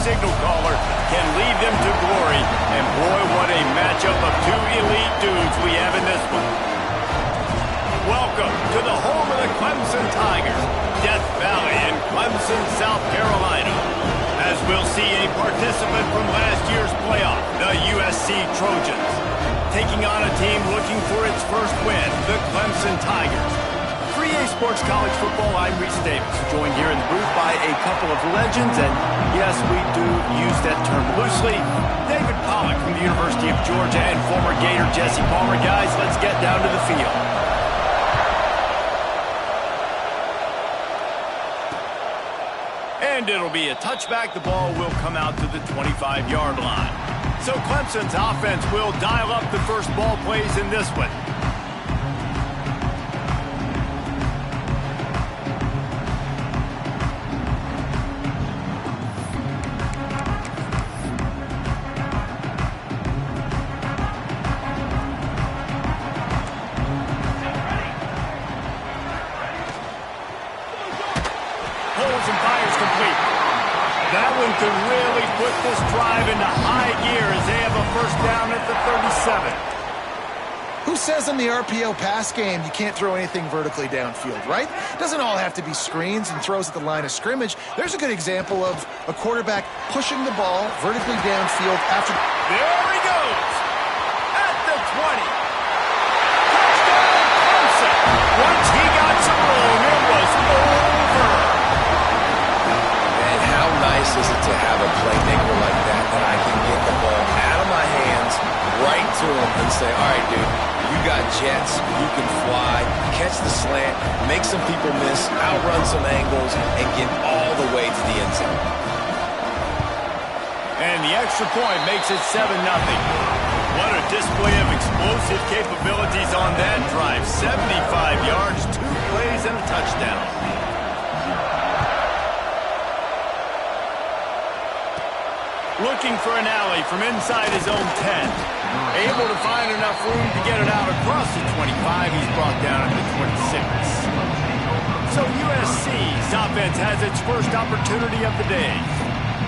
signal caller can lead them to glory. And boy, what a matchup of two elite dudes we have in this one. Welcome to the home of the Clemson Tigers, Death Valley in Clemson, South Carolina. As we'll see a participant from last year's playoff, the USC Trojans, taking on a team looking for its first win, the Clemson Tigers. 3A Sports College Football, I'm Reese Davis, joined here in the booth by a couple of legends, and yes, we do use that term loosely. David Pollack from the University of Georgia and former Gator Jesse Palmer. Guys, let's get down to the field. And it'll be a touchback. The ball will come out to the 25-yard line. So Clemson's offense will dial up the first ball plays in this one. To really put this drive into high gear as they have a first down at the 37. Who says in the RPO pass game you can't throw anything vertically downfield, right? It doesn't all have to be screens and throws at the line of scrimmage. There's a good example of a quarterback pushing the ball vertically downfield after... There he goes! At the 20. Touchdown, Clemson! Once he got some room, it was over. How nice is it to have a playmaker like that I can get the ball out of my hands, right to him, and say, all right, dude, you got jets, you can fly, catch the slant, make some people miss, outrun some angles, and get all the way to the end zone. And the extra point makes it 7-0. What a display of explosive capabilities on that drive. 75 yards, 2 plays, and a touchdown. Looking for an alley from inside his own 10. Able to find enough room to get it out across the 25. He's brought down at the 26. So USC's offense has its first opportunity of the day.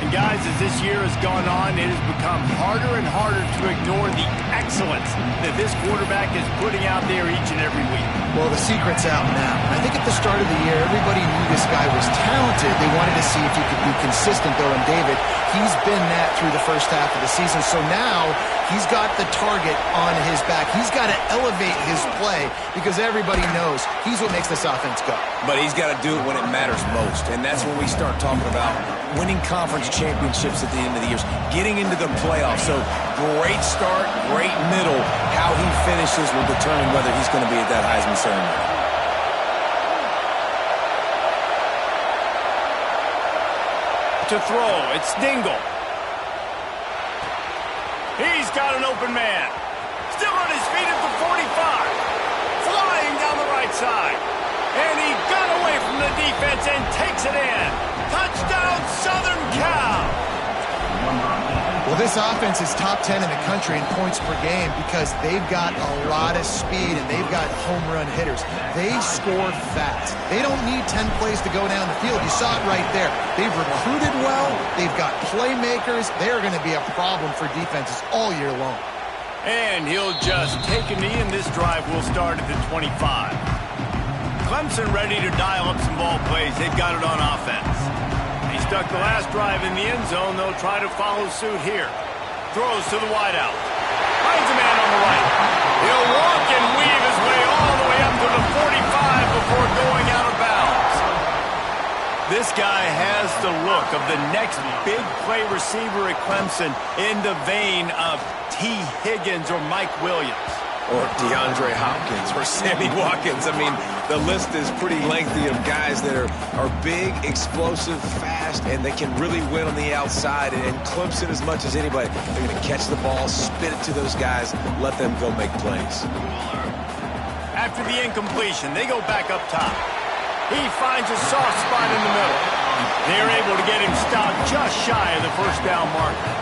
And guys, as this year has gone on, it has become harder and harder to ignore the excellence that this quarterback is putting out there each and every week. Well, the secret's out now. I think at the start of the year, everybody knew this guy was talented. They wanted to see if he could be consistent, though, and David, he's been that through the first half of the season. So now he's got the target on his back. He's got to elevate his play because everybody knows he's what makes this offense go. But he's got to do it when it matters most, and that's when we start talking about winning conference championships at the end of the year, getting into the playoffs. So great start, great middle. How he finishes will determine whether he's going to be at that Heisman ceremony. To throw, it's Dingle. He's got an open man. Still on his feet at the 45. Flying down the right side. And he got away from the defense and takes it in. Touchdown, Southern Cal. Well, this offense is top 10 in the country in points per game because they've got a lot of speed and they've got home run hitters. They score fast. They don't need 10 plays to go down the field. You saw it right there. They've recruited well. They've got playmakers. They're going to be a problem for defenses all year long. And he'll just take a knee, and this drive will start at the 25. Clemson ready to dial up some ball plays. They've got it on offense. He stuck the last drive in the end zone. They'll try to follow suit here. Throws to the wideout. Finds a man on the right. He'll walk and weave his way all the way up to the 45 before going out of bounds. This guy has the look of the next big play receiver at Clemson in the vein of T. Higgins or Mike Williams. Or DeAndre Hopkins or Sammy Watkins. I mean, the list is pretty lengthy of guys that are big, explosive, fast, and they can really win on the outside. And Clemson, as much as anybody, they're going to catch the ball, spit it to those guys, let them go make plays. After the incompletion, they go back up top. He finds a soft spot in the middle. They're able to get him stopped just shy of the first down marker.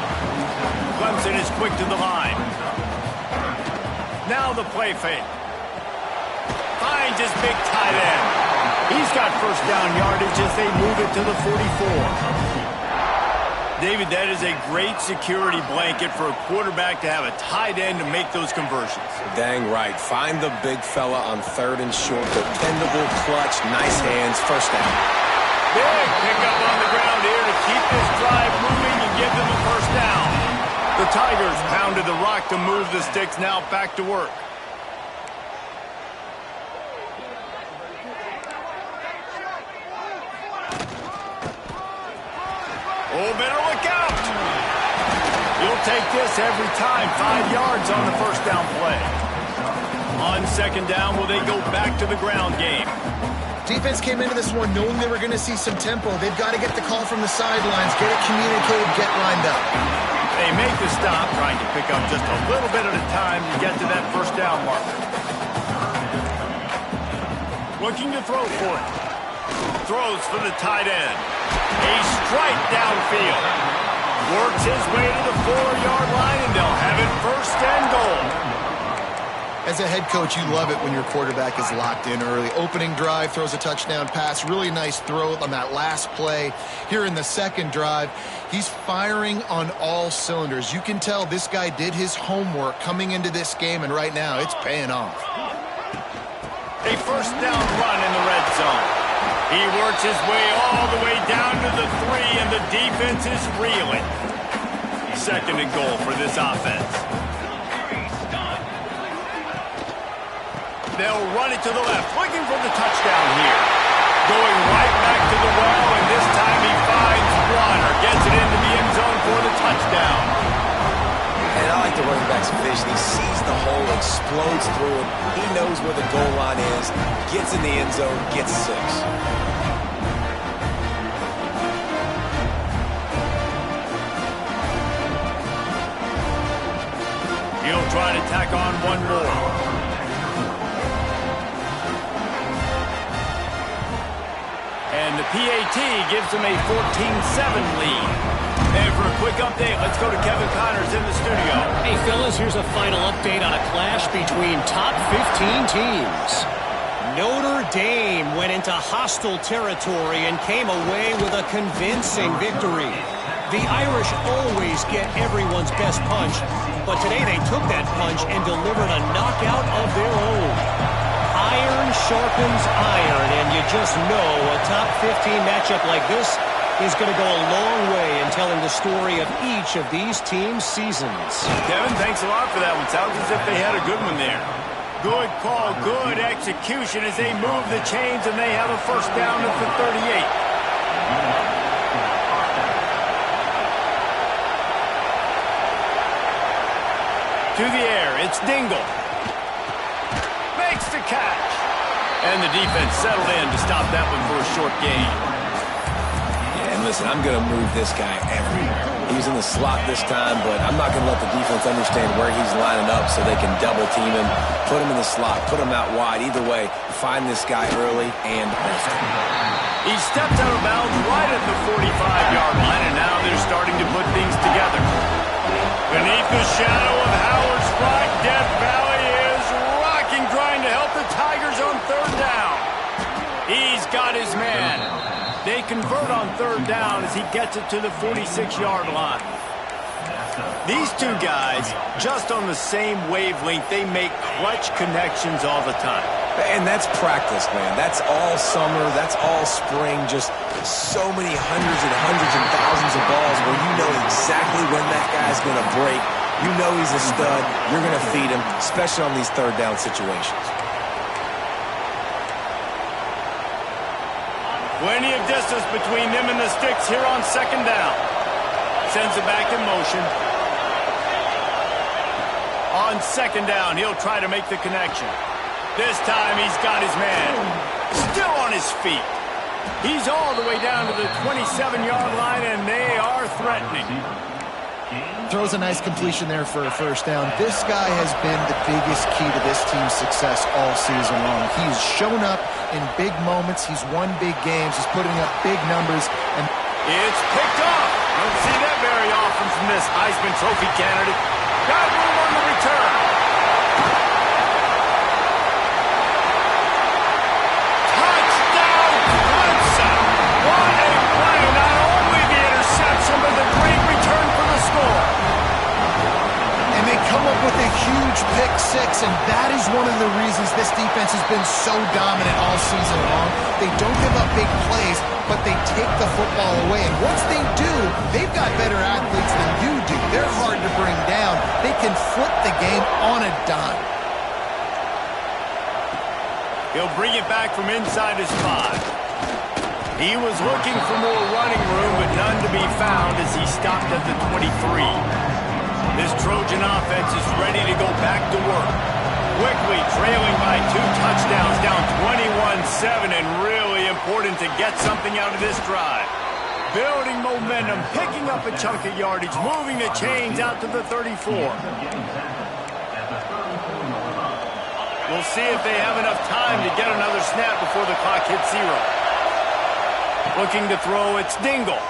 Clemson is quick to the line. Now the play fake. Finds his big tight end. He's got first down yardage as they move it to the 44. David, that is a great security blanket for a quarterback to have a tight end to make those conversions. Dang right. Find the big fella on 3rd and short. Dependable, clutch, nice hands, first down. Big pickup on the ground here to keep this drive moving and give them a first down. The Tigers pounded the rock to move the sticks, now back to work. Oh, better look out. You'll take this every time. 5 yards on the first down play. On second down, will they go back to the ground game? Defense came into this one knowing they were going to see some tempo. They've got to get the call from the sidelines, get it communicated, get lined up. They make the stop, trying to pick up just a little bit at a time to get to that first down marker. Looking to throw for it. Throws for the tight end. A strike downfield. Works his way to the 4-yard line, and they'll have it first and goal. As a head coach, you love it when your quarterback is locked in early. Opening drive, throws a touchdown pass. Really nice throw on that last play. Here in the second drive, he's firing on all cylinders. You can tell this guy did his homework coming into this game, and right now it's paying off. A first down run in the red zone. He works his way all the way down to the 3, and the defense is reeling. Second and goal for this offense. They'll run it to the left, looking for the touchdown here. Going right back to the well, and this time he finds one or gets it into the end zone for the touchdown. And I like the running back's vision. He sees the hole, explodes through it. He knows where the goal line is, gets in the end zone, gets 6. He'll try to tack on one more. And the PAT gives them a 14-7 lead. And for a quick update, let's go to Kevin Connors in the studio. Hey, fellas, here's a final update on a clash between top 15 teams. Notre Dame went into hostile territory and came away with a convincing victory. The Irish always get everyone's best punch, but today they took that punch and delivered a knockout of their own. Iron sharpens iron, and you just know a top 15 matchup like this is going to go a long way in telling the story of each of these teams' seasons. Kevin, thanks a lot for that one. Sounds as if they had a good one there. Good call, good execution as they move the chains, and they have a first down at the 38. To the air, it's Dingle. Makes the catch. And the defense settled in to stop that one for a short gain. Yeah, and listen, I'm going to move this guy everywhere. He's in the slot this time, but I'm not going to let the defense understand where he's lining up so they can double team him, put him in the slot, put him out wide. Either way, find this guy early and often. He stepped out of bounds right at the 45-yard line, and now they're starting to put things together. Beneath the shadow of Howard's Rock, Death Valley is rocking, trying to help the Tigers on third down. He's got his man. They convert on third down as he gets it to the 46-yard line. These two guys, just on the same wavelength, they make clutch connections all the time. And that's practice, man. That's all summer. That's all spring. Just so many hundreds and thousands of balls where you know exactly when that guy's going to break. You know he's a stud. You're going to feed him, especially on these third down situations. Plenty of distance between them and the sticks here on second down. Sends it back in motion. On second down, he'll try to make the connection. This time he's got his man. Still on his feet. He's all the way down to the 27-yard line, and they are threatening. Throws a nice completion there for a first down. This guy has been the biggest key to this team's success all season long. He's shown up in big moments. He's won big games. He's putting up big numbers. And it's picked off. Don't see that very often from this Heisman Trophy candidate. Got room on the return. Touchdown, Clemson. What a play. Not only the interception, but the great and that is one of the reasons this defense has been so dominant all season long. They don't give up big plays, but they take the football away. And once they do, they've got better athletes than you do. They're hard to bring down. They can flip the game on a dime. He'll bring it back from inside his 5. He was looking for more running room, but none to be found as he stopped at the 23. This Trojan offense is ready to go back to work. Quickly trailing by 2 touchdowns, down 21-7, and really important to get something out of this drive. Building momentum, picking up a chunk of yardage, moving the chains out to the 34. We'll see if they have enough time to get another snap before the clock hits 0. Looking to throw, it's Dingle.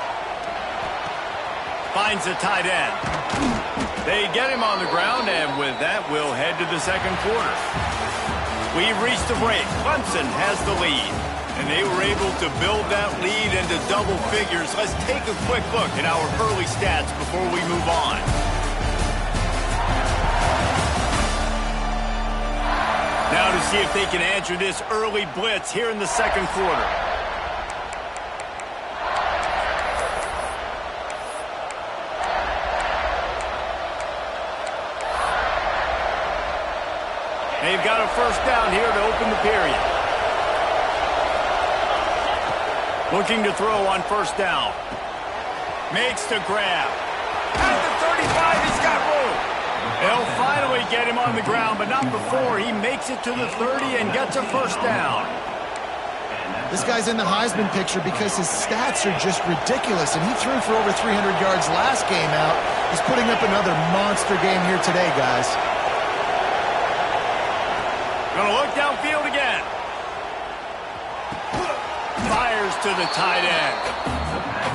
Finds the tight end. They get him on the ground, and with that, we'll head to the second quarter. We've reached the break. Clemson has the lead, and they were able to build that lead into double figures. Let's take a quick look at our early stats before we move on. Now to see if they can answer this early blitz here in the second quarter. They've got a first down here to open the period. Looking to throw on first down. Makes the grab. At the 35, he's got room. They'll finally get him on the ground, but not before he makes it to the 30 and gets a first down. This guy's in the Heisman picture because his stats are just ridiculous, and he threw for over 300 yards last game out. He's putting up another monster game here today, guys. Gonna look downfield again. Fires to the tight end.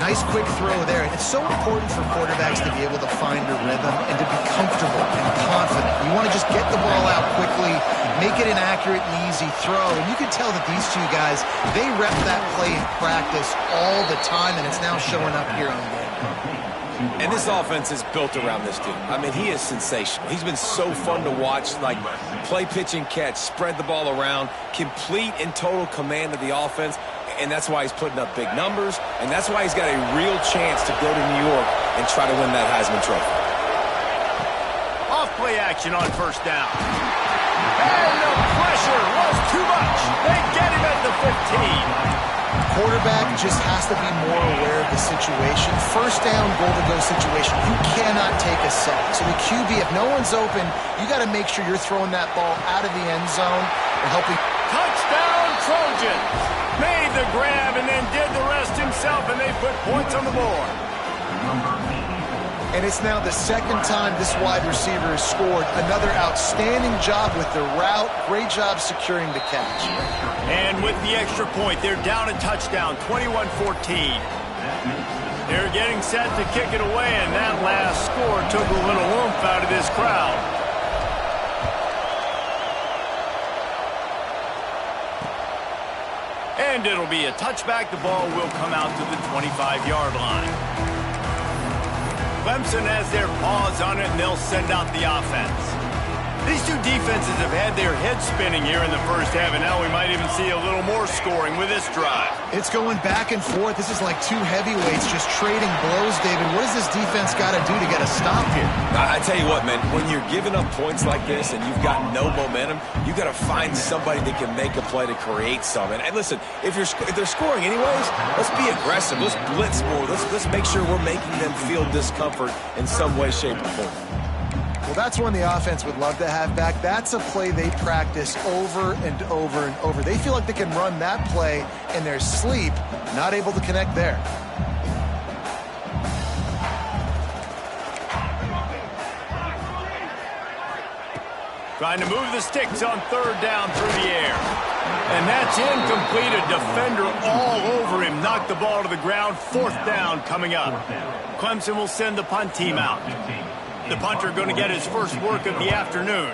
Nice quick throw there. It's so important for quarterbacks to be able to find a rhythm and to be comfortable and confident. You want to just get the ball out quickly, make it an accurate and easy throw. And you can tell that these two guys, they rep that play in practice all the time, and it's now showing up here on game. And this offense is built around this dude. I mean, he is sensational. He's been so fun to watch, like play, pitch, and catch, spread the ball around, complete and total command of the offense, and that's why he's putting up big numbers, and that's why he's got a real chance to go to New York and try to win that Heisman Trophy. Off-play action on first down. And the pressure was too much. They get him at the 15. Quarterback just has to be more aware of the situation. First down, goal-to-go situation. You cannot take a sack. So the QB, if no one's open, you got to make sure you're throwing that ball out of the end zone and helping. Touchdown, Trojans. Made the grab and then did the rest himself, and they put points on the board. And it's now the second time this wide receiver has scored. Another outstanding job with the route. Great job securing the catch. And with the extra point, they're down a touchdown, 21-14. They're getting set to kick it away, and that last score took a little oomph out of this crowd. And it'll be a touchback. The ball will come out to the 25-yard line. Clemson has their paws on it, and they'll send out the offense. These two defenses have had their heads spinning here in the first half, and now we might even see a little more scoring with this drive. It's going back and forth. This is like two heavyweights just trading blows, David. What does this defense got to do to get a stop here? I tell you what, man, when you're giving up points like this and you've got no momentum, you got to find somebody that can make a play to create something. And listen, if they're scoring anyways, let's be aggressive. Let's blitz more. Let's make sure we're making them feel discomfort in some way, shape, or form. Well, that's one the offense would love to have back. That's a play they practice over and over and over. They feel like they can run that play in their sleep, not able to connect there. Trying to move the sticks on third down through the air. And that's incomplete. A defender all over him. Knocked the ball to the ground. Fourth down coming up. Clemson will send the punt team out. The punter going to get his first work of the afternoon.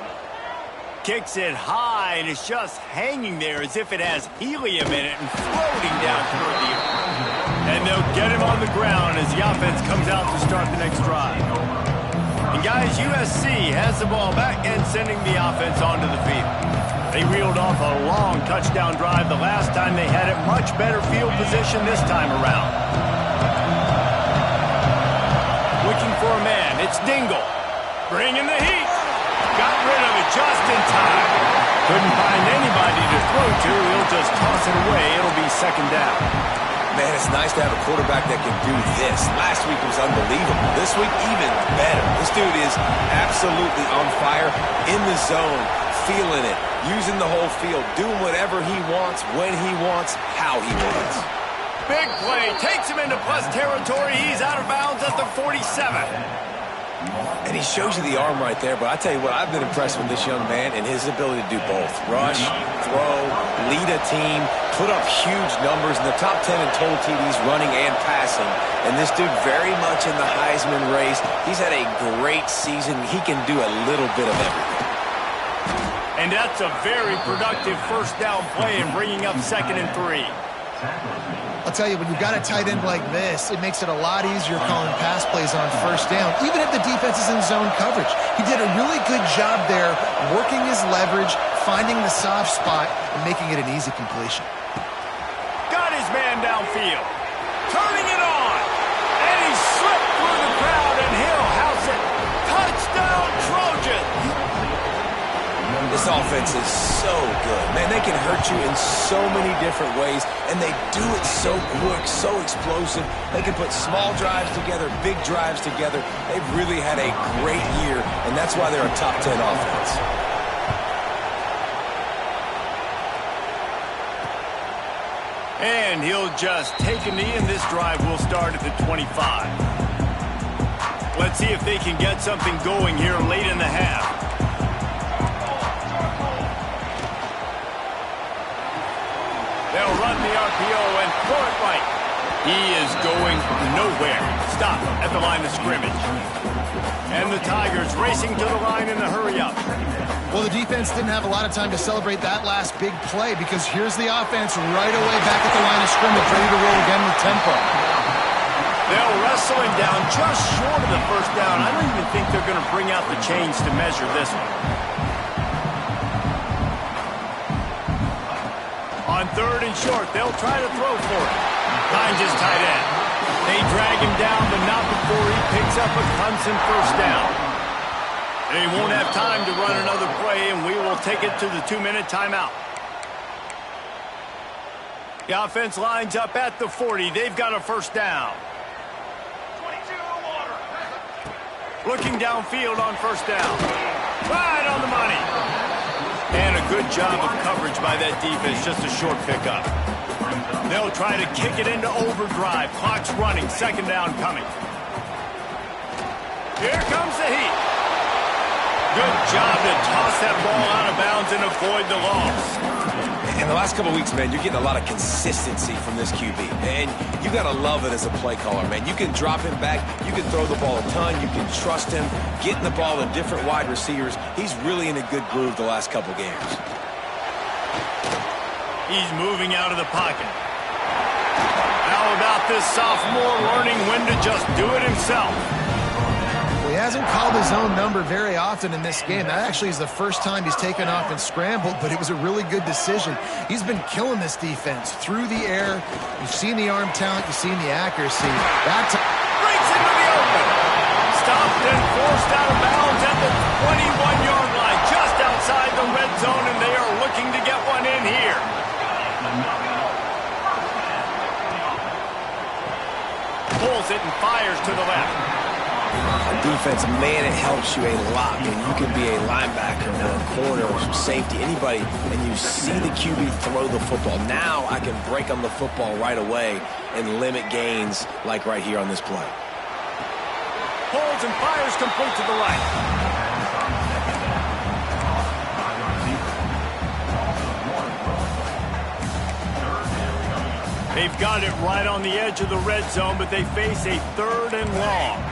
Kicks it high, and it's just hanging there as if it has helium in it and floating down toward the earth. And they'll get him on the ground as the offense comes out to start the next drive. And guys, USC has the ball back and sending the offense onto the field. They reeled off a long touchdown drive the last time they had it. Much better field position this time around. Looking for a man. It's Dingle. Bringing the heat. Got rid of it just in time. Couldn't find anybody to throw to. He'll just toss it away. It'll be second down. Man, it's nice to have a quarterback that can do this. Last week was unbelievable. This week, even better. This dude is absolutely on fire, in the zone, feeling it, using the whole field, doing whatever he wants, when he wants, how he wants. Big play. Takes him into plus territory. He's out of bounds at the 47. And he shows you the arm right there, but I tell you what, I've been impressed with this young man and his ability to do both. Rush, throw, lead a team, put up huge numbers in the top 10 in total TDs running and passing. And this dude very much in the Heisman race. He's had a great season. He can do a little bit of everything. And that's a very productive first down play in bringing up 2nd and 3. I'll tell you, when you've got a tight end like this, it makes it a lot easier calling pass plays on first down, even if the defense is in zone coverage. He did a really good job there, working his leverage, finding the soft spot, and making it an easy completion. Got his man downfield. Turning it on. And he slipped through the crowd, and he'll house it. Touchdown, Trojans! This offense is so good. Man, they can hurt you in so many different ways, and they do it so quick, so explosive. They can put small drives together, big drives together. They've really had a great year, and that's why they're a top 10 offense. And he'll just take a knee, and this drive will start at the 25. Let's see if they can get something going here late in the half. They'll run the RPO and throw it right. He is going nowhere. Stop at the line of scrimmage. And the Tigers racing to the line in a hurry-up. Well, the defense didn't have a lot of time to celebrate that last big play because here's the offense right away back at the line of scrimmage, ready to roll again with tempo. They'll wrestle him down just short of the first down. I don't even think they're going to bring out the chains to measure this one. On 3rd and short, they'll try to throw for it. Finds his tight end. They drag him down, but not before he picks up a Clemson first down. They won't have time to run another play, and we will take it to the 2-minute timeout. The offense lines up at the 40. They've got a first down. Looking downfield on first down. Right on the money. And a good job of coverage by that defense, just a short pickup. They'll try to kick it into overdrive. Clock's running, 2nd down coming. Here comes the heat. Good job to toss that ball out of bounds and avoid the loss. In the last couple of weeks, man, you're getting a lot of consistency from this QB. And you got to love it as a play caller, man. You can drop him back. You can throw the ball a ton. You can trust him, getting the ball to different wide receivers. He's really in a good groove the last couple games. He's moving out of the pocket. How about this sophomore learning when to just do it himself? Well, he hasn't called his own number very often in this game. That actually is the first time he's taken off and scrambled, but it was a really good decision. He's been killing this defense through the air. You've seen the arm talent. You've seen the accuracy. That breaks into the open. Stopped and forced out of bounds at the 21-yard line, just outside the red zone, and they are looking to get one in here. Pulls it and fires to the left. Defense, man, it helps you a lot when you can be a linebacker or a corner or some safety, anybody, and you see the QB throw the football. Now I can break on the football right away and limit gains like right here on this play. Holds and fires complete to the right. They've got it right on the edge of the red zone, but they face a 3rd and long.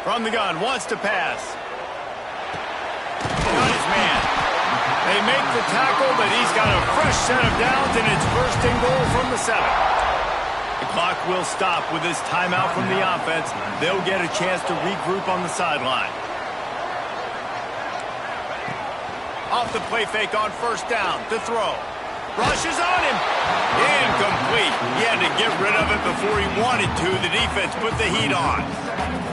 From the gun, wants to pass. Got his man. They make the tackle, but he's got a fresh set of downs, and it's 1st and goal from the 7. The clock will stop with this timeout from the offense. They'll get a chance to regroup on the sideline. Off the play fake on first down. To throw. Rushes on him. Incomplete. He had to get rid of it before he wanted to. The defense put the heat on.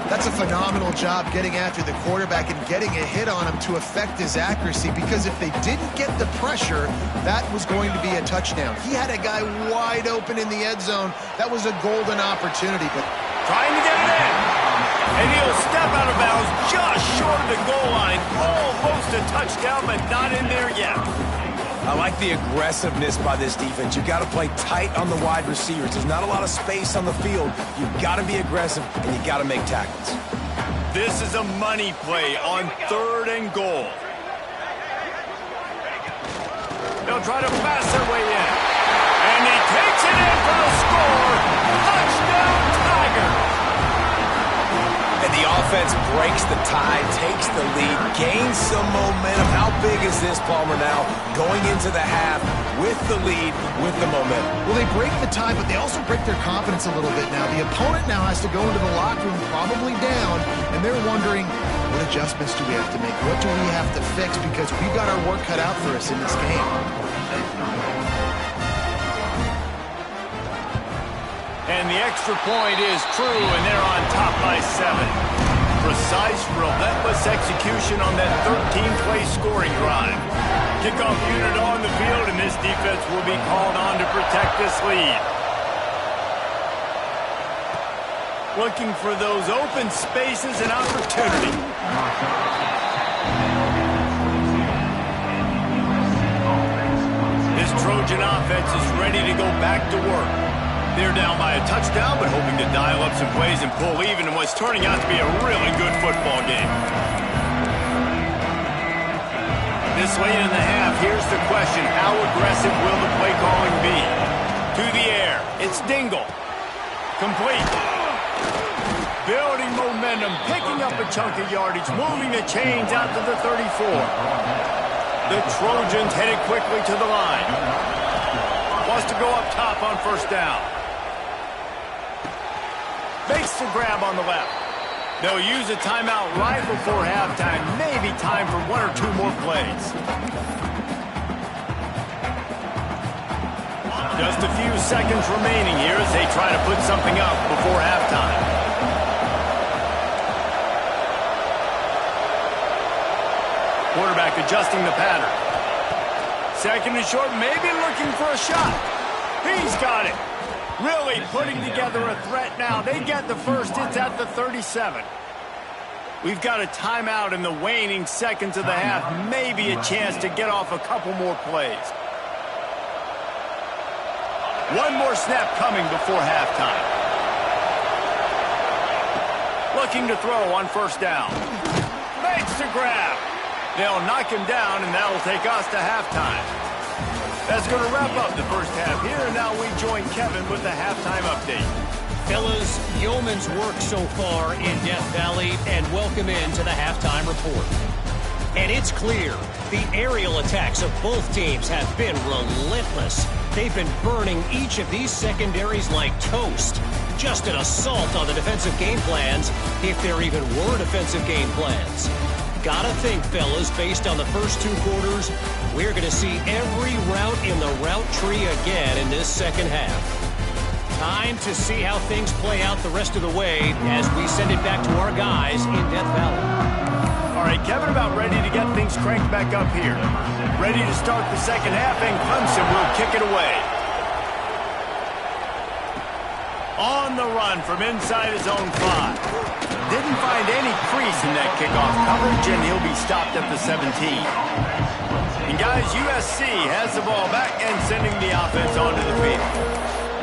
That's a phenomenal job getting after the quarterback and getting a hit on him to affect his accuracy, because if they didn't get the pressure, that was going to be a touchdown. He had a guy wide open in the end zone. That was a golden opportunity. But trying to get it in. And he'll step out of bounds just short of the goal line. Almost a touchdown, but not in there yet. I like the aggressiveness by this defense. You've got to play tight on the wide receivers. There's not a lot of space on the field. You've got to be aggressive, and you've got to make tackles. This is a money play on 3rd and goal. They'll try to pass their way in. And he takes it in for the score. Touchdown, Tiger! And the offense breaks the tie, takes the lead, gains some momentum. How big is this, Palmer, now? Going into the half with the lead, with the momentum. Well, they break the tie, but they also break their confidence a little bit now. The opponent now has to go into the locker room probably down, and they're wondering, what adjustments do we have to make? What do we have to fix? Because we've got our work cut out for us in this game. And the extra point is true, and they're on top by 7. Precise, relentless execution on that 13-play scoring drive. Kickoff unit on the field, and this defense will be called on to protect this lead. Looking for those open spaces and opportunity. This Trojan offense is ready to go back to work. They're down by a touchdown, but hoping to dial up some plays and pull even in what's turning out to be a really good football game. This late in the half, here's the question. How aggressive will the play calling be? To the air. It's Dingle. Complete. Building momentum, picking up a chunk of yardage, moving the chains out to the 34. The Trojans headed quickly to the line. Wants to go up top on first down. Makes the grab on the left. They'll use a timeout right before halftime. Maybe time for 1 or 2 more plays. Just a few seconds remaining here as they try to put something up before halftime. Quarterback adjusting the pattern. 2nd and short, maybe looking for a shot. He's got it. Really putting together a threat now. They get the first. It's at the 37. We've got a timeout in the waning seconds of the half. Maybe a chance to get off a couple more plays. One more snap coming before halftime. Looking to throw on first down. Makes the grab. They'll knock him down, and that'll take us to halftime. That's going to wrap up the first half here, and now we join Kevin with the halftime update. Fellas, yeoman's work so far in Death Valley, and welcome into the halftime report. And it's clear, the aerial attacks of both teams have been relentless. They've been burning each of these secondaries like toast. Just an assault on the defensive game plans, if there even were defensive game plans. Gotta think, fellas, based on the first 2 quarters, we're going to see every route in the route tree again in this second half. Time to see how things play out the rest of the way as we send it back to our guys in Death Valley. All right, Kevin, about ready to get things cranked back up here. Ready to start the second half, and Clemson will kick it away. On the run from inside his own 5. Didn't find any crease in that kickoff coverage, and he'll be stopped at the 17. And guys, USC has the ball back and sending the offense onto the field.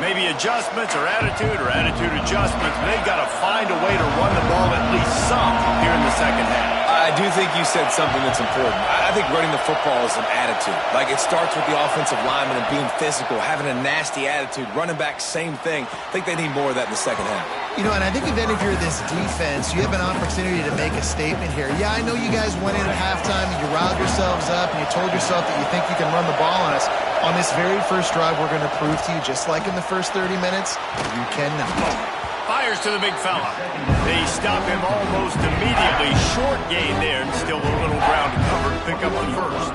Maybe adjustments or attitude adjustments, but they've got to find a way to run the ball at least some here in the second half. I do think you said something that's important. I think running the football is an attitude. Like, it starts with the offensive lineman and being physical, having a nasty attitude. Running back, same thing. I think they need more of that in the second half. You know, and I think if you're this defense, you have an opportunity to make a statement here. Yeah, I know you guys went in at halftime and you riled yourselves up and you told yourself that you think you can run the ball on us. On this very first drive, we're going to prove to you, just like in the first 30 minutes, you cannot. Fires to the big fella. They stop him almost immediately. Short gain there, and still a little ground to cover to pick up the first.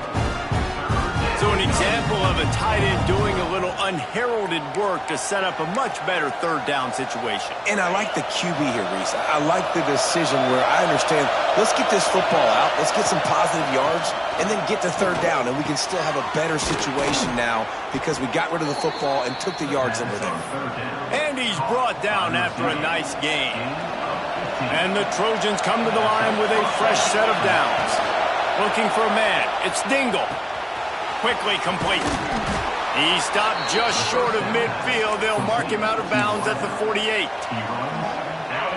So an example of a tight end doing a little unheralded work to set up a much better third down situation. And I like the QB here, Reese. I like the decision where I understand, let's get this football out, let's get some positive yards, and then get to third down, and we can still have a better situation now because we got rid of the football and took the yards that were there. And he's brought down after a nice gain. And the Trojans come to the line with a fresh set of downs. Looking for a man. It's Dingle. Quickly complete. He stopped just short of midfield. They'll mark him out of bounds at the 48.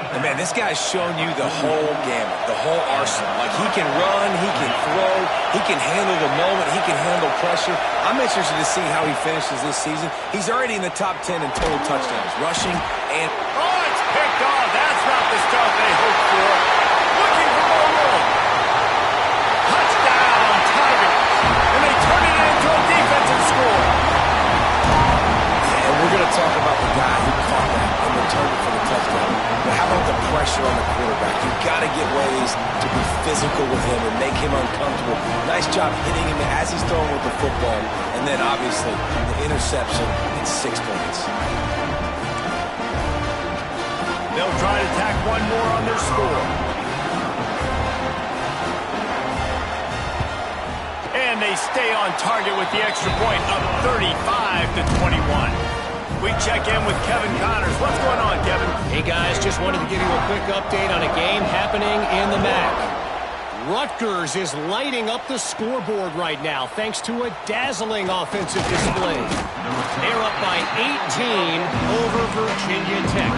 And man, this guy's shown you the whole gamut, the whole arsenal. Like, he can run, he can throw, he can handle the moment, he can handle pressure. I'm interested to see how he finishes this season. He's already in the top 10 in total touchdowns, rushing and... Oh, it's picked off. That's not the start they hoped for. Looking for more room. Touchdown, Tigers. And they turn it into a defensive score. And we're going to talk about the guy who caught that and returned it for the touchdown. But how about the pressure on the quarterback? You've got to get ways to be physical with him and make him uncomfortable. Nice job hitting him as he's throwing with the football. And then, obviously, the interception and 6 points. They'll try to tack one more on their score. And they stay on target with the extra point, up 35-21. We check in with Kevin Connors. What's going on, Kevin? Hey, guys, just wanted to give you a quick update on a game happening in the MAC. Rutgers is lighting up the scoreboard right now thanks to a dazzling offensive display. They're up by 18 over Virginia Tech.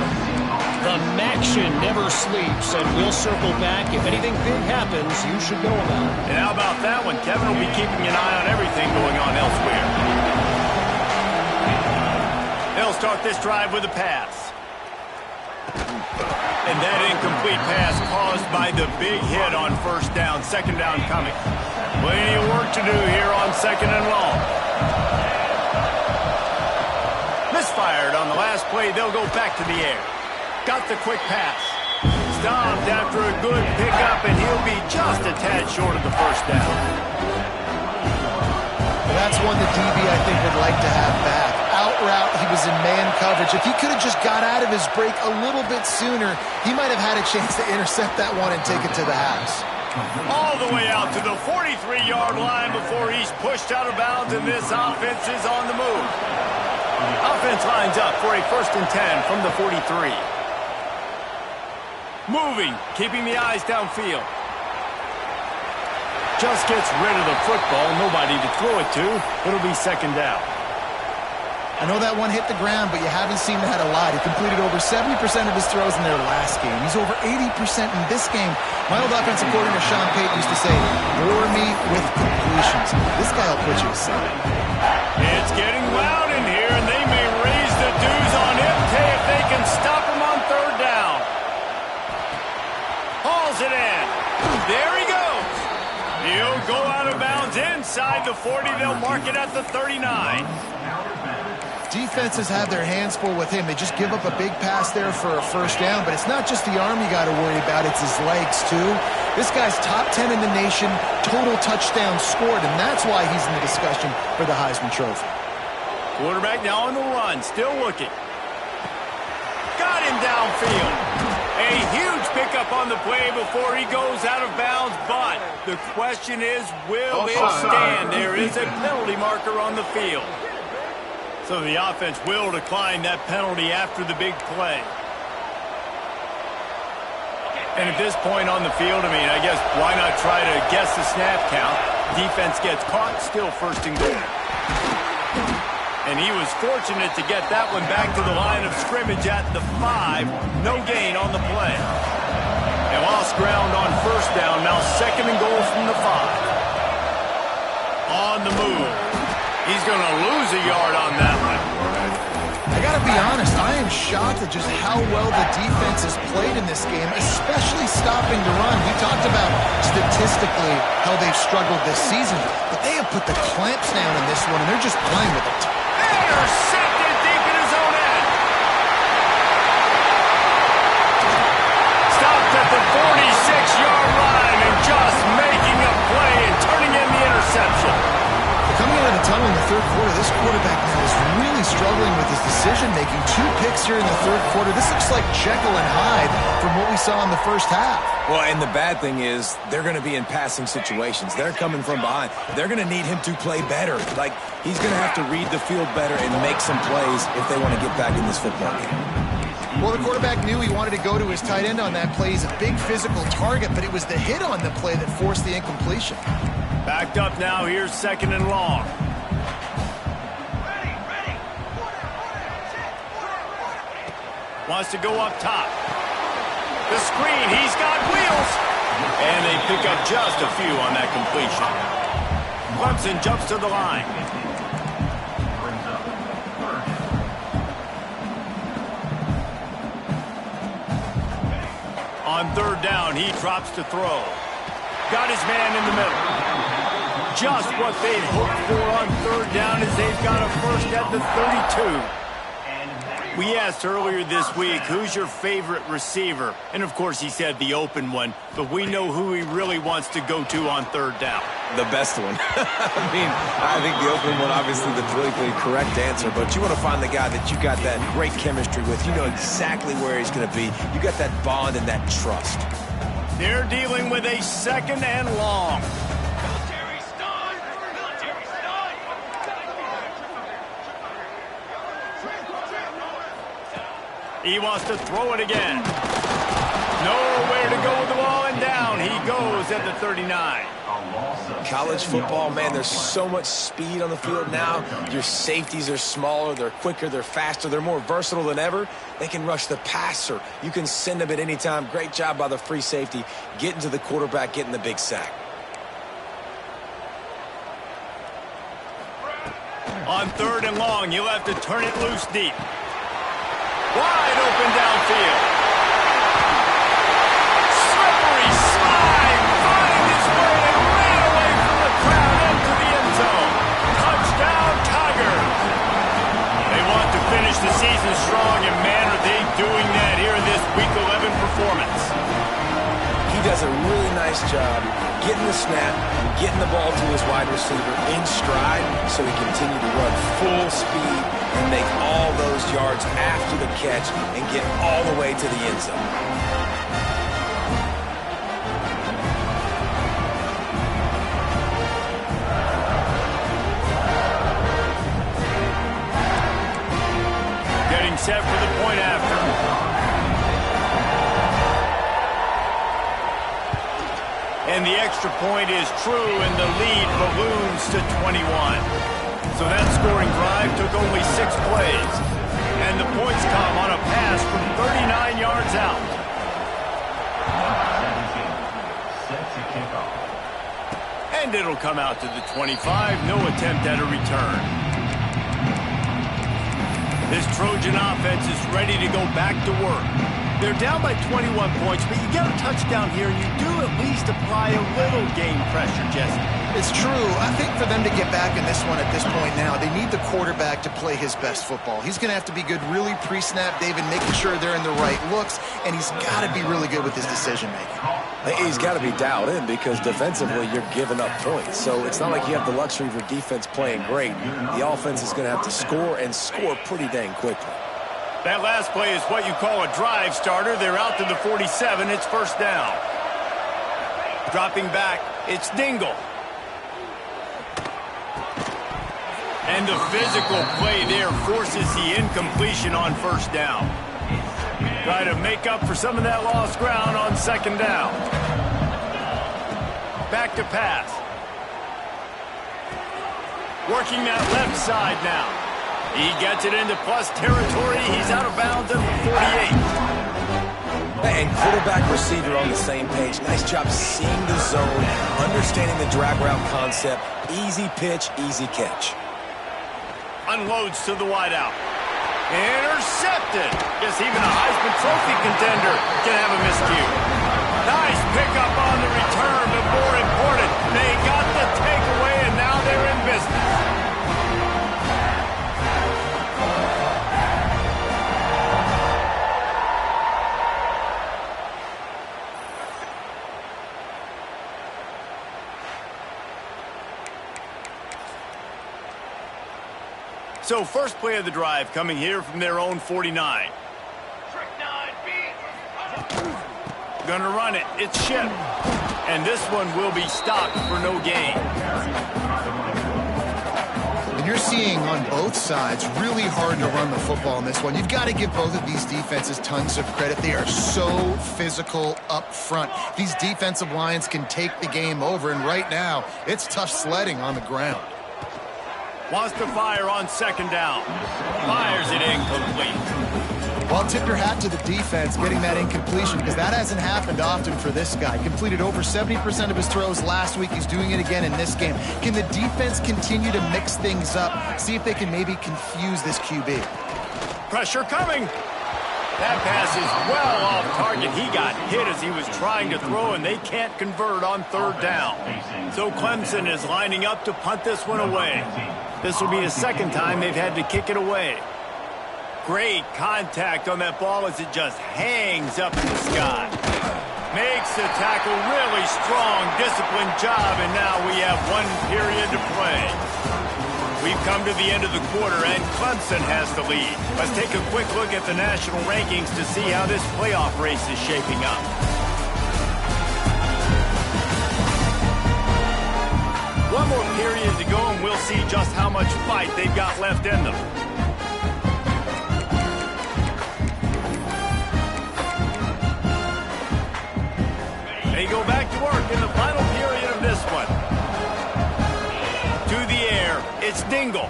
The MACtion never sleeps, and we'll circle back. If anything big happens, you should know about it. And how about that one? Kevin will be keeping an eye on everything going on elsewhere. They'll start this drive with a pass. And that incomplete pass caused by the big hit on first down. Second down coming. Plenty of work to do here on second and long. Misfired on the last play. They'll go back to the air. Got the quick pass. Stopped after a good pickup, and he'll be just a tad short of the first down. Well, that's one the DB, I think, would like to have back. Out route, he was in man coverage. If he could have just got out of his break a little bit sooner, he might have had a chance to intercept that one and take it to the house. All the way out to the 43-yard line before he's pushed out of bounds, and this offense is on the move. Offense lines up for a 1st and 10 from the 43. Moving, keeping the eyes downfield. Just gets rid of the football, nobody to throw it to. It'll be second down. I know that one hit the ground, but you haven't seen that a lot. He completed over 70% of his throws in their last game. He's over 80% in this game. My old offensive coordinator, Sean Payton, used to say, bore me with completions. This guy will put you to sleep. It's getting loud in here, and they may raise the dues on Ncaa if they can stop him on third down. Hauls it in. There he goes. He'll go out of bounds inside the 40. They'll mark it at the 39. Defenses have their hands full with him. They just give up a big pass there for a first down, but it's not just the arm you got to worry about, it's his legs too. This guy's top 10 in the nation, total touchdowns scored, and that's why he's in the discussion for the Heisman Trophy. Quarterback now on the run, still looking. Got him downfield. A huge pickup on the play before he goes out of bounds, but the question is, will it stand? There is a penalty marker on the field. So the offense will decline that penalty after the big play. And at this point on the field, I mean, I guess why not try to guess the snap count? Defense gets caught, still 1st and goal. And he was fortunate to get that one back to the line of scrimmage at the 5. No gain on the play. They lost ground on first down. Now 2nd and goal from the 5. On the move. He's going to lose a yard on that one. I got to be honest, I am shocked at just how well the defense has played in this game, especially stopping the run. We talked about statistically how they've struggled this season, but they have put the clamps down in this one, and they're just playing with it. Intercepted deep in his own end. Stopped at the 46-yard line and just making a play and turning in the interception. Coming out of the tunnel in the 3rd quarter, this quarterback now is really struggling with his decision-making. 2 picks here in the 3rd quarter. This looks like Jekyll and Hyde from what we saw in the first half. Well, and the bad thing is they're going to be in passing situations. They're coming from behind. They're going to need him to play better. Like, he's going to have to read the field better and make some plays if they want to get back in this football game. Well, the quarterback knew he wanted to go to his tight end on that play. He's a big physical target, but it was the hit on the play that forced the incompletion. Backed up now. Here's 2nd and long. Wants to go up top. The screen. He's got wheels. And they pick up just a few on that completion. Clemson jumps to the line. On 3rd down, he drops to throw. Got his man in the middle. Just what they'd hoped for on 3rd down as they've got a first at the 32. We asked earlier this week, who's your favorite receiver? And, of course, he said the open one. But we know who he really wants to go to on 3rd down. The best one. I think the open one, obviously, the politically correct answer. But you want to find the guy that you got that great chemistry with. You know exactly where he's going to be. You got that bond and that trust. They're dealing with a 2nd and long. He wants to throw it again. Nowhere to go with the ball, and down he goes at the 39. College football, man, there's so much speed on the field now. Your safeties are smaller, they're quicker, they're faster, they're more versatile than ever. They can rush the passer. You can send them at any time. Great job by the free safety, getting to the quarterback, getting the big sack. On 3rd and long, you'll have to turn it loose deep. Wide open downfield. Slippery slide. Find his way and ran away from the crowd into the end zone. Touchdown, Tigers. They want to finish the season strong, and man, are they doing that here in this Week 11 performance. He does a really nice job getting the snap, getting the ball to his wide receiver in stride so he continue to run full speed and make all those yards after the catch and get all the way to the end zone. Getting set for the point after. And the extra point is true, and the lead balloons to 21. So that scoring drive took only 6 plays. And the points come on a pass from 39 yards out. And it'll come out to the 25. No attempt at a return. This Trojan offense is ready to go back to work. They're down by 21 points, but you get a touchdown here, and you do at least apply a little game pressure, Jesse. It's true. I think for them to get back in this one at this point now, they need the quarterback to play his best football. He's going to have to be good really pre-snap, David, making sure they're in the right looks, and he's got to be really good with his decision-making. He's got to be dialed in because defensively you're giving up points. So it's not like you have the luxury of your defense playing great. The offense is going to have to score and score pretty dang quickly. That last play is what you call a drive starter. They're out to the 47. It's first down. Dropping back, it's Dingle. And the physical play there forces the incompletion on first down. Try to make up for some of that lost ground on second down. Back to pass. Working that left side now. He gets it into plus territory. He's out of bounds at the 48. And quarterback receiver on the same page. Nice job seeing the zone, understanding the drag route concept. Easy pitch, easy catch. Unloads to the wideout. Intercepted. Guess even a Heisman Trophy contender can have a miscue. Nice pickup on the return, but more important, they got the takeaway, and now they're in business. So first play of the drive coming here from their own 49. Gonna run it. It's Ship. And this one will be stopped for no gain. And you're seeing on both sides really hard to run the football in this one. You've got to give both of these defenses tons of credit. They are so physical up front. These defensive lines can take the game over, and right now it's tough sledding on the ground. Wants to fire on second down. Fires it incomplete. Well, tip your hat to the defense getting that incompletion, because that hasn't happened often for this guy. Completed over 70% of his throws last week. He's doing it again in this game. Can the defense continue to mix things up? See if they can maybe confuse this QB. Pressure coming. That pass is well off target. He got hit as he was trying to throw, and they can't convert on third down. So Clemson is lining up to punt this one away. This will be the second time they've had to kick it away. Great contact on that ball as it just hangs up in the sky. Makes the tackle really strong, disciplined job, and now we have one period to play. We've come to the end of the quarter, and Clemson has the lead. Let's take a quick look at the national rankings to see how this playoff race is shaping up. One more period to go, and we'll see just how much fight they've got left in them. They go back to work in the final period of this one. To the air, it's Dingle.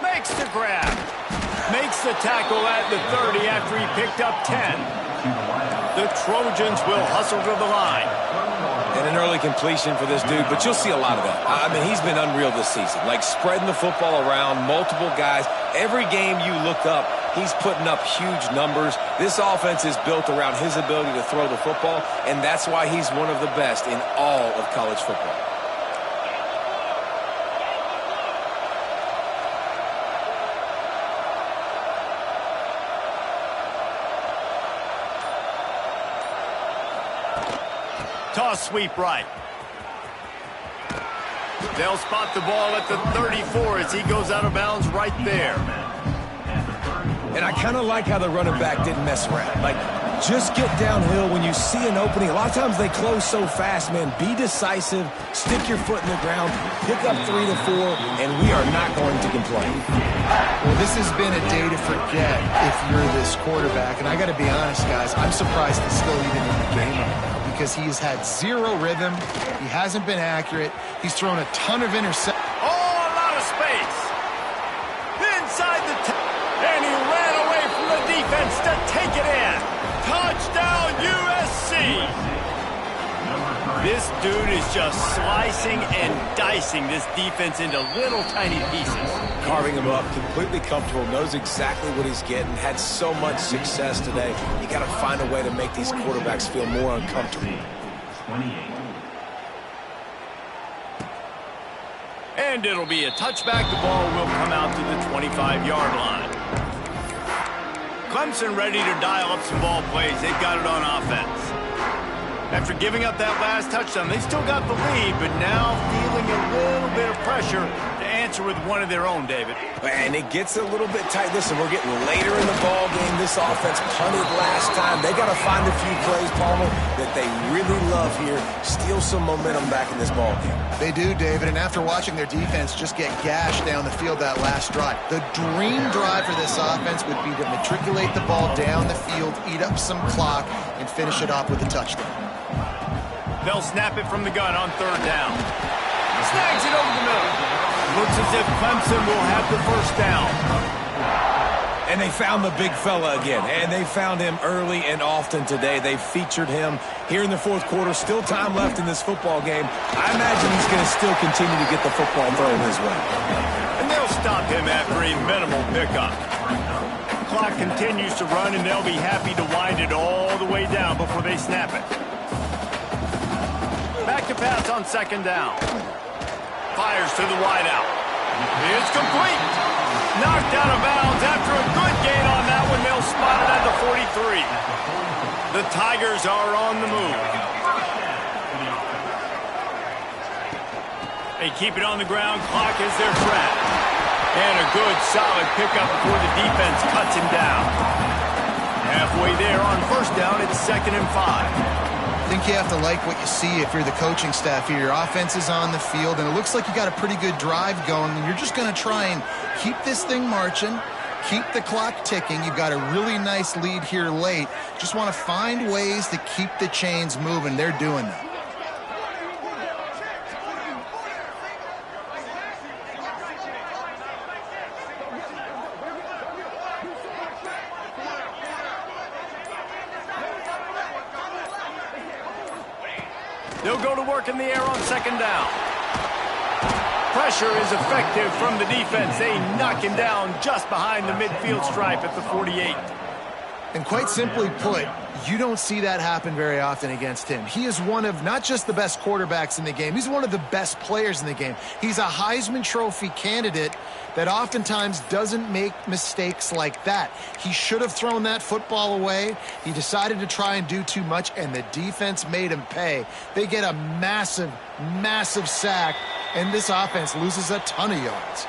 Makes the grab. Makes the tackle at the 30 after he picked up 10. The Trojans will hustle to the line. And an early completion for this dude, but you'll see a lot of that. I mean, he's been unreal this season. Like spreading the football around, multiple guys. Every game you look up, he's putting up huge numbers. This offense is built around his ability to throw the football, and that's why he's one of the best in all of college football. Toss sweep right. They'll spot the ball at the 34 as he goes out of bounds right there. And I kind of like how the running back didn't mess around. Like, just get downhill when you see an opening. A lot of times they close so fast, man. Be decisive, stick your foot in the ground, pick up 3 to 4, and we are not going to complain. Well, this has been a day to forget if you're this quarterback. And I got to be honest, guys, I'm surprised he's still even in the game right now, because he has had zero rhythm. He hasn't been accurate. He's thrown a ton of interceptions. Oh, a lot of space. Inside the and he ran away from the defense to take it in. Touchdown, USC. This dude is just slicing and dicing this defense into little tiny pieces. Carving him up, completely comfortable, knows exactly what he's getting, had so much success today. You got to find a way to make these quarterbacks feel more uncomfortable. And it'll be a touchback. The ball will come out to the 25-yard line. Clemson ready to dial up some ball plays. They've got it on offense. After giving up that last touchdown, they still got the lead, but now feeling a little bit of pressure to answer with one of their own, David. And it gets a little bit tight. Listen, we're getting later in the ball game. This offense punted last time. They got to find a few plays, Palmer, that they really love here. Steal some momentum back in this ball game. They do, David, and after watching their defense just get gashed down the field that last drive, the dream drive for this offense would be to matriculate the ball down the field, eat up some clock, and finish it off with a touchdown. They'll snap it from the gun on third down. Snags it over the middle. Looks as if Clemson will have the first down. And they found the big fella again, and they found him early and often today. They featured him here in the fourth quarter. Still time left in this football game. I imagine he's going to still continue to get the football thrown his way. And they'll stop him after a minimal pickup. Clock continues to run, and they'll be happy to wind it all the way down before they snap it. Back to pass on second down. Fires to the wideout. It's complete. Knocked out of bounds after a good gain on that one. They'll spot it at the 43. The Tigers are on the move. They keep it on the ground. Clock is their trap. And a good, solid pickup before the defense cuts him down. Halfway there on first down, it's 2nd and 5. I think you have to like what you see if you're the coaching staff here. Your offense is on the field, and it looks like you got a pretty good drive going, and you're just going to try and keep this thing marching, keep the clock ticking. You've got a really nice lead here late. Just want to find ways to keep the chains moving. They're doing that. They'll go to work in the air on second down. Pressure is effective from the defense. They knock him down just behind the midfield stripe at the 48. And quite simply put, you don't see that happen very often against him. He is one of not just the best quarterbacks in the game, he's one of the best players in the game. He's a Heisman Trophy candidate that oftentimes doesn't make mistakes like that. He should have thrown that football away. He decided to try and do too much, and the defense made him pay. They get a massive, massive sack, and this offense loses a ton of yards.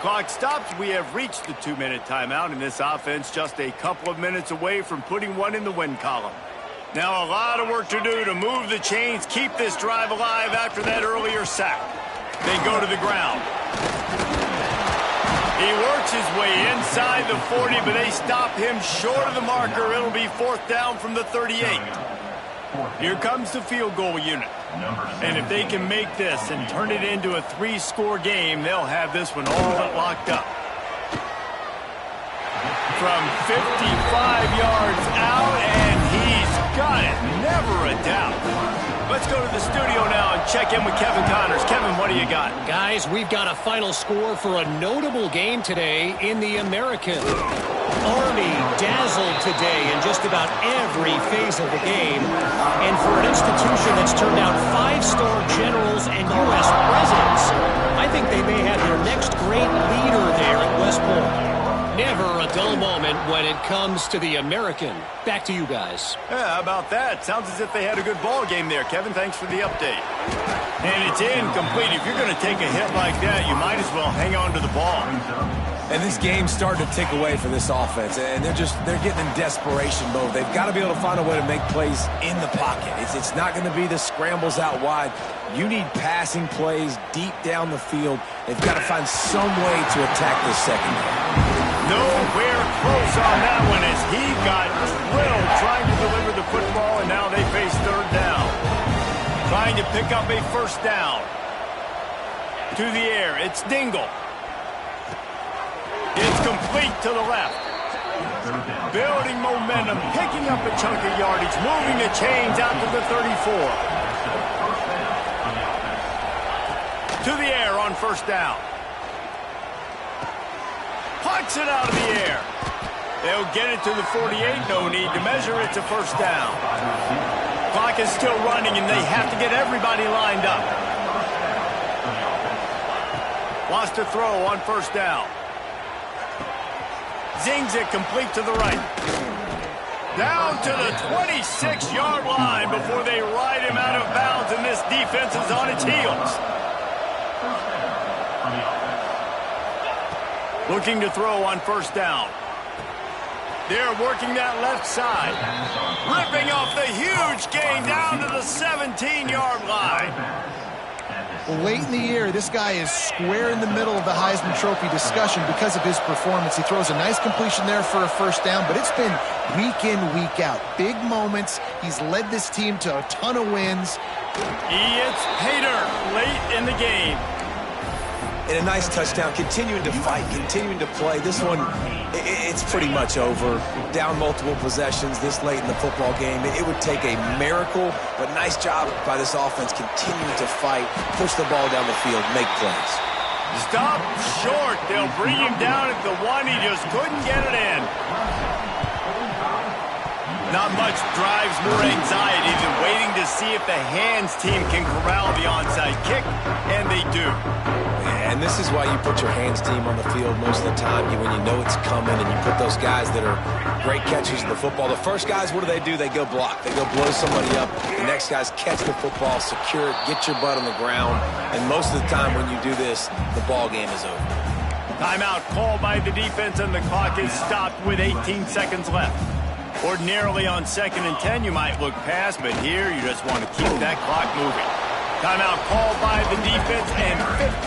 Clock stops. We have reached the 2-minute timeout, and this offense just a couple of minutes away from putting one in the win column. Now a lot of work to do to move the chains, keep this drive alive after that earlier sack. They go to the ground. He works his way inside the 40, but they stop him short of the marker. It'll be 4th down from the 38. Here comes the field goal unit. And if they can make this and turn it into a 3-score game, they'll have this one all but locked up. From 55 yards out, and he's got it. Never a doubt. Let's go to the studio now and check in with Kevin Connors. Kevin, what do you got? Guys, we've got a final score for a notable game today in the American. Army dazzled today in just about every phase of the game. And for an institution that's turned out 5-star generals and U.S. presidents, I think they may have their next great leader there at West Point. Never a dull moment when it comes to the American. Back to you guys. Yeah, how about that? Sounds as if they had a good ball game there. Kevin, thanks for the update. And it's incomplete. If you're going to take a hit like that, you might as well hang on to the ball. And this game's starting to tick away for this offense, and they're getting in desperation mode. They've got to be able to find a way to make plays in the pocket. It's not going to be the scrambles out wide. You need passing plays deep down the field. They've got to find some way to attack this secondary. Nowhere close on that one as he got drilled trying to deliver the football, and now they face 3rd down. Trying to pick up a 1st down. To the air, it's Dingle. It's complete to the left. Building momentum, picking up a chunk of yardage, moving the chains out to the 34. To the air on 1st down. Puts it out of the air. They'll get it to the 48. No need to measure. It's a 1st down. Clock is still running, and they have to get everybody lined up. Wants to throw on 1st down. Zings it complete to the right. Down to the 26-yard line before they ride him out of bounds, and this defense is on its heels. Looking to throw on 1st down. They're working that left side. Ripping off the huge gain down to the 17-yard line. Well, late in the year, this guy is square in the middle of the Heisman Trophy discussion because of his performance. He throws a nice completion there for a 1st down, but it's been week in, week out. Big moments. He's led this team to a ton of wins. It's Pater late in the game. and a nice touchdown, continuing to fight, continuing to play. This one, it's pretty much over. Down multiple possessions this late in the football game. It would take a miracle, but nice job by this offense continuing to fight, push the ball down the field, make plays. Stop short. They'll bring him down at the 1. He just couldn't get it in. Not much drives more anxiety than waiting to see if the hands team can corral the onside kick, and they do. And this is why you put your hands team on the field most of the time when you know it's coming, and you put those guys that are great catchers of the football. The first guys, what do? They go block. They go blow somebody up. The next guys catch the football, secure it, get your butt on the ground, and most of the time when you do this, the ball game is over. Timeout called by the defense, and the clock is stopped with 18 seconds left. Ordinarily on 2nd and 10, you might look past, but here you just want to keep that clock moving. Timeout called by the defense, and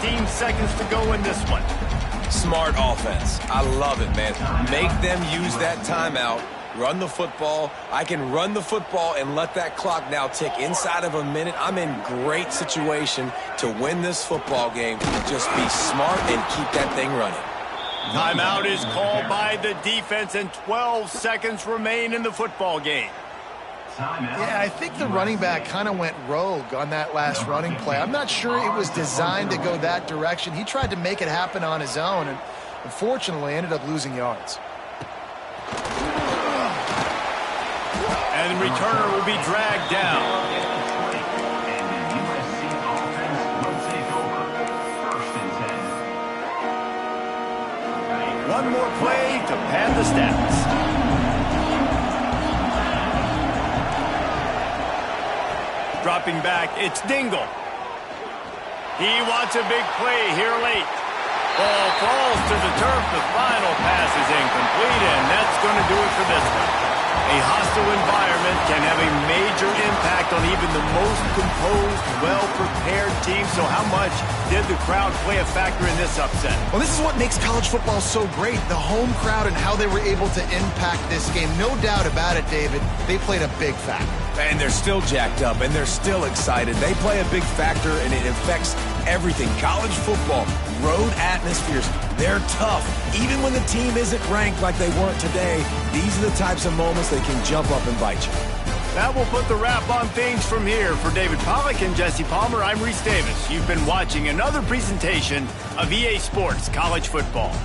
15 seconds to go in this one. Smart offense. I love it, man. Make them use that timeout. Run the football. I can run the football and let that clock now tick inside of a minute. I'm in great situation to win this football game. Just be smart and keep that thing running. Timeout is called by the defense, and 12 seconds remain in the football game. Yeah, I think the running back kind of went rogue on that last running play. I'm not sure it was designed to go that direction. He tried to make it happen on his own, and unfortunately ended up losing yards. And the returner will be dragged down. One more play to pad the stats. Dropping back, it's Dingle. He wants a big play here late. Ball falls to the turf. The final pass is incomplete, and that's going to do it for this one. A hostile environment can have a major impact on even the most composed, well-prepared team. So how much did the crowd play a factor in this upset? Well, this is what makes college football so great, the home crowd and how they were able to impact this game. No doubt about it, David. They played a big factor. And they're still jacked up, and they're still excited. They play a big factor, and it affects everything. College football, road atmospheres, they're tough. Even when the team isn't ranked like they weren't today, these are the types of moments they can jump up and bite you. That will put the wrap on things from here. For David Pollack and Jesse Palmer, I'm Reese Davis. You've been watching another presentation of EA Sports College Football.